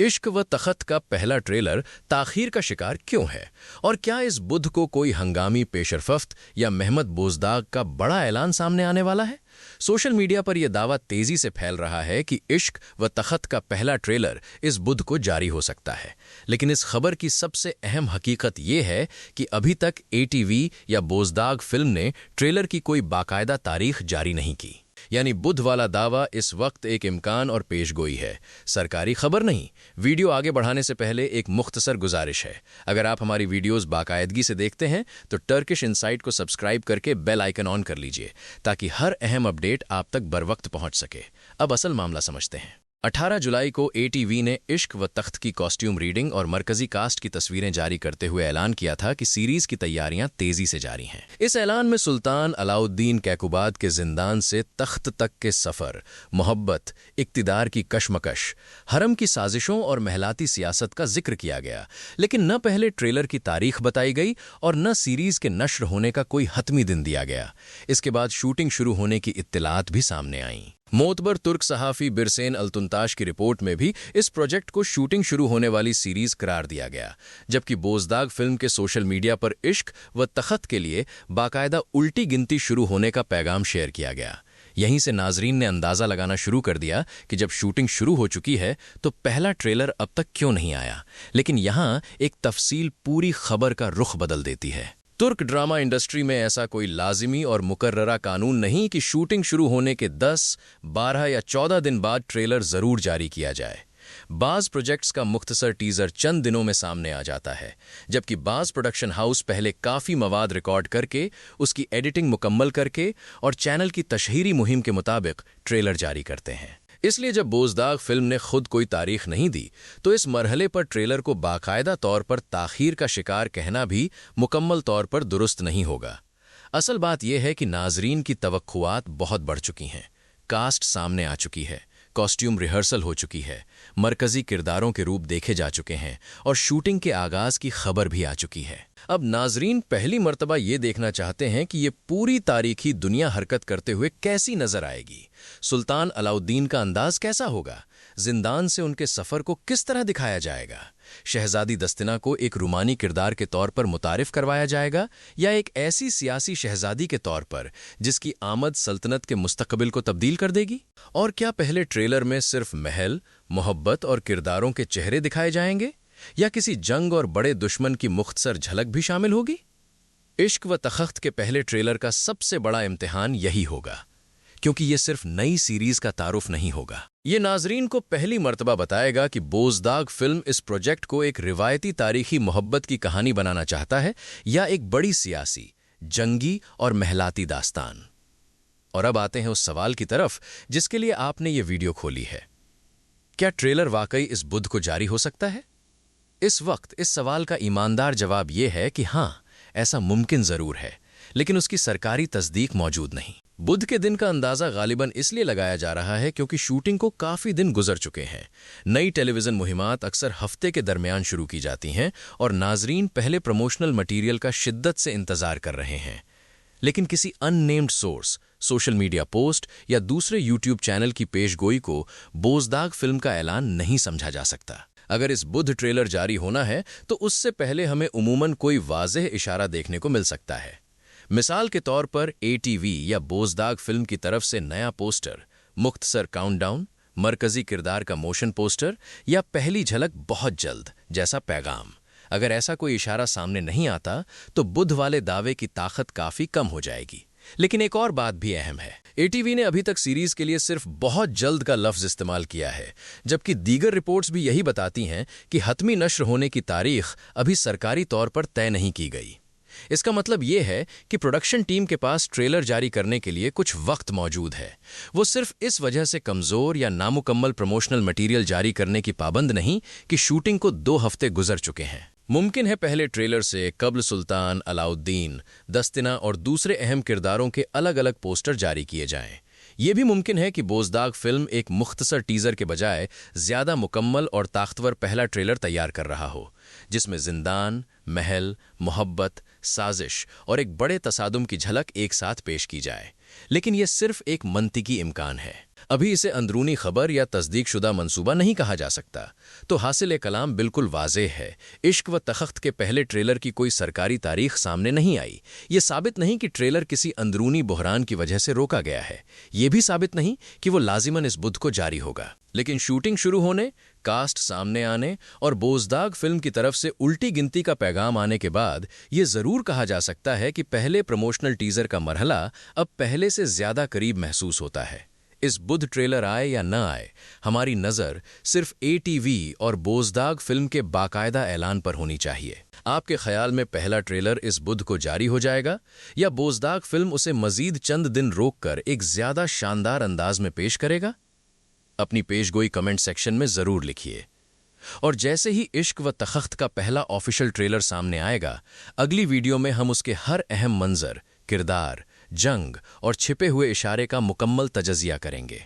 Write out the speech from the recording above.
इश्क व तख्त का पहला ट्रेलर ताखीर का शिकार क्यों है और क्या इस बुध को कोई हंगामी पेशरफत या महमद बोजदाग का बड़ा ऐलान सामने आने वाला है? सोशल मीडिया पर यह दावा तेजी से फैल रहा है कि इश्क व तख्त का पहला ट्रेलर इस बुध को जारी हो सकता है, लेकिन इस खबर की सबसे अहम हकीकत यह है कि अभी तक एटीवी या बोजदाग फिल्म ने ट्रेलर की कोई बाकायदा तारीख जारी नहीं की। यानी बुध वाला दावा इस वक्त एक इम्कान और पेशगोई है, सरकारी खबर नहीं। वीडियो आगे बढ़ाने से पहले एक मुख्तसर गुजारिश है, अगर आप हमारी वीडियोस बाकायदगी से देखते हैं तो टर्किश इनसाइट को सब्सक्राइब करके बेल आइकन ऑन कर लीजिए ताकि हर अहम अपडेट आप तक बरवक्त पहुंच सके। अब असल मामला समझते हैं। 18 जुलाई को एटीवी ने इश्क व तख्त की कॉस्ट्यूम रीडिंग और मरकजी कास्ट की तस्वीरें जारी करते हुए ऐलान किया था कि सीरीज की तैयारियां तेजी से जारी हैं। इस ऐलान में सुल्तान अलाउद्दीन कैकुबाद के जिंदान से तख्त तक के सफर, मोहब्बत, इक्तिदार की कशमकश, हरम की साजिशों और महलाती सियासत का जिक्र किया गया, लेकिन न पहले ट्रेलर की तारीख बताई गई और न सीरीज के नश्र होने का कोई हतमी दिन दिया गया। इसके बाद शूटिंग शुरू होने की इत्तलात भी सामने आईं। मोतबर तुर्क सहाफ़ी बिरसेन अल्तुनताश की रिपोर्ट में भी इस प्रोजेक्ट को शूटिंग शुरू होने वाली सीरीज करार दिया गया, जबकि बोजदाग फिल्म के सोशल मीडिया पर इश्क व तख्त के लिए बाकायदा उल्टी गिनती शुरू होने का पैगाम शेयर किया गया। यहीं से नाजरीन ने अंदाज़ा लगाना शुरू कर दिया कि जब शूटिंग शुरू हो चुकी है तो पहला ट्रेलर अब तक क्यों नहीं आया। लेकिन यहाँ एक तफसील पूरी खबर का रुख बदल देती है। तुर्क ड्रामा इंडस्ट्री में ऐसा कोई लाजिमी और मुकर्ररा कानून नहीं कि शूटिंग शुरू होने के 10, 12 या 14 दिन बाद ट्रेलर ज़रूर जारी किया जाए। बाज़ प्रोजेक्ट्स का मुख्तसर टीज़र चंद दिनों में सामने आ जाता है, जबकि बाज़ प्रोडक्शन हाउस पहले काफ़ी मवाद रिकॉर्ड करके, उसकी एडिटिंग मुकम्मल करके और चैनल की तशहीरी मुहिम के मुताबिक ट्रेलर जारी करते हैं। इसलिए जब बोजदाग फिल्म ने खुद कोई तारीख नहीं दी तो इस मरहले पर ट्रेलर को बाकायदा तौर पर ताखीर का शिकार कहना भी मुकम्मल तौर पर दुरुस्त नहीं होगा। असल बात यह है कि नाजरीन की तवक्कुआत बहुत बढ़ चुकी हैं, कास्ट सामने आ चुकी है, कॉस्ट्यूम रिहर्सल हो चुकी है, मरकजी किरदारों के रूप देखे जा चुके हैं और शूटिंग के आगाज की खबर भी आ चुकी है। अब नाजरीन पहली मर्तबा ये देखना चाहते हैं कि ये पूरी तारीखी दुनिया हरकत करते हुए कैसी नजर आएगी। सुल्तान अलाउद्दीन का अंदाज कैसा होगा? जिंदान से उनके सफ़र को किस तरह दिखाया जाएगा? शहजादी दस्तिना को एक रूमानी किरदार के तौर पर मुतारिफ करवाया जाएगा या एक ऐसी सियासी शहजादी के तौर पर जिसकी आमद सल्तनत के मुस्तकबिल को तब्दील कर देगी? और क्या पहले ट्रेलर में सिर्फ महल, मोहब्बत और किरदारों के चेहरे दिखाए जाएंगे या किसी जंग और बड़े दुश्मन की मुख्तसर झलक भी शामिल होगी? इश्क व तख्त के पहले ट्रेलर का सबसे बड़ा इम्तिहान यही होगा, क्योंकि ये सिर्फ नई सीरीज का तारुफ नहीं होगा। ये नाजरीन को पहली मर्तबा बताएगा कि बोजदाग फिल्म इस प्रोजेक्ट को एक रिवायती तारीखी मोहब्बत की कहानी बनाना चाहता है या एक बड़ी सियासी, जंगी और महलाती दास्तान। और अब आते हैं उस सवाल की तरफ जिसके लिए आपने ये वीडियो खोली है। क्या ट्रेलर वाकई इस बुध को जारी हो सकता है? इस वक्त इस सवाल का ईमानदार जवाब यह है कि हाँ, ऐसा मुमकिन जरूर है, लेकिन उसकी सरकारी तस्दीक मौजूद नहीं। बुध के दिन का अंदाजा गालिबन इसलिए लगाया जा रहा है क्योंकि शूटिंग को काफी दिन गुजर चुके हैं। नई टेलीविजन मुहिमात अक्सर हफ्ते के दरमियान शुरू की जाती हैं और नाजरीन पहले प्रमोशनल मटीरियल का शिद्दत से इंतजार कर रहे हैं। लेकिन किसी unnamed source, social media post या दूसरे यूट्यूब चैनल की पेशगोई को बोजदाग फिल्म का ऐलान नहीं समझा जा सकता। अगर इस बुध ट्रेलर जारी होना है तो उससे पहले हमें उमूमन कोई वाज़ेह इशारा देखने को मिल सकता है। मिसाल के तौर पर एटीवी या बोजदाग फिल्म की तरफ से नया पोस्टर, मुख्तसर काउंटडाउन, मरकजी किरदार का मोशन पोस्टर या पहली झलक बहुत जल्द जैसा पैगाम। अगर ऐसा कोई इशारा सामने नहीं आता तो बुध वाले दावे की ताकत काफ़ी कम हो जाएगी। लेकिन एक और बात भी अहम है, एटीवी ने अभी तक सीरीज के लिए सिर्फ बहुत जल्द का लफ्ज इस्तेमाल किया है, जबकि दीगर रिपोर्ट्स भी यही बताती हैं कि हतमी नश्र होने की तारीख अभी सरकारी तौर पर तय नहीं की गई। इसका मतलब ये है कि प्रोडक्शन टीम के पास ट्रेलर जारी करने के लिए कुछ वक्त मौजूद है। वो सिर्फ इस वजह से कमज़ोर या नामुकम्मल प्रमोशनल मटीरियल जारी करने की पाबंद नहीं कि शूटिंग को 2 हफ्ते गुजर चुके हैं। मुमकिन है पहले ट्रेलर से कब्ल सुल्तान अलाउद्दीन, दस्तिना और दूसरे अहम किरदारों के अलग अलग पोस्टर जारी किए जाएं। ये भी मुमकिन है कि बोजदाग फिल्म एक मुख्तसर टीज़र के बजाय ज़्यादा मुकम्मल और ताकतवर पहला ट्रेलर तैयार कर रहा हो, जिसमें जिंदान, महल, मोहब्बत, साजिश और एक बड़े तसादुम की झलक एक साथ पेश की जाए। लेकिन यह सिर्फ एक मंतिकी इम्कान है। अभी इसे अंदरूनी खबर या तस्दीकशुदा मंसूबा नहीं कहा जा सकता। तो हासिल कलाम बिल्कुल वाज़ेह है। इश्क व तख्त के पहले ट्रेलर की कोई सरकारी तारीख सामने नहीं आई। ये साबित नहीं कि ट्रेलर किसी अंदरूनी बहरान की वजह से रोका गया है। ये भी साबित नहीं कि वो लाजिमन इस बुध को जारी होगा। लेकिन शूटिंग शुरू होने, कास्ट सामने आने और बोजदाग फिल्म की तरफ से उल्टी गिनती का पैगाम आने के बाद ये ज़रूर कहा जा सकता है कि पहले प्रमोशनल टीज़र का मरहला अब पहले से ज़्यादा करीब महसूस होता है। इस बुध ट्रेलर आए या न आए, हमारी नज़र सिर्फ ATV और बोजदाग फिल्म के बाकायदा ऐलान पर होनी चाहिए। आपके ख्याल में पहला ट्रेलर इस बुध को जारी हो जाएगा या बोजदाग फिल्म उसे मज़ीद चंद दिन रोककर एक ज़्यादा शानदार अंदाज में पेश करेगा? अपनी पेशगोई कमेंट सेक्शन में ज़रूर लिखिए। और जैसे ही इश्क व तख्त का पहला ऑफिशियल ट्रेलर सामने आएगा, अगली वीडियो में हम उसके हर अहम मंजर, किरदार, जंग और छिपे हुए इशारे का मुकम्मल तजज़िया करेंगे।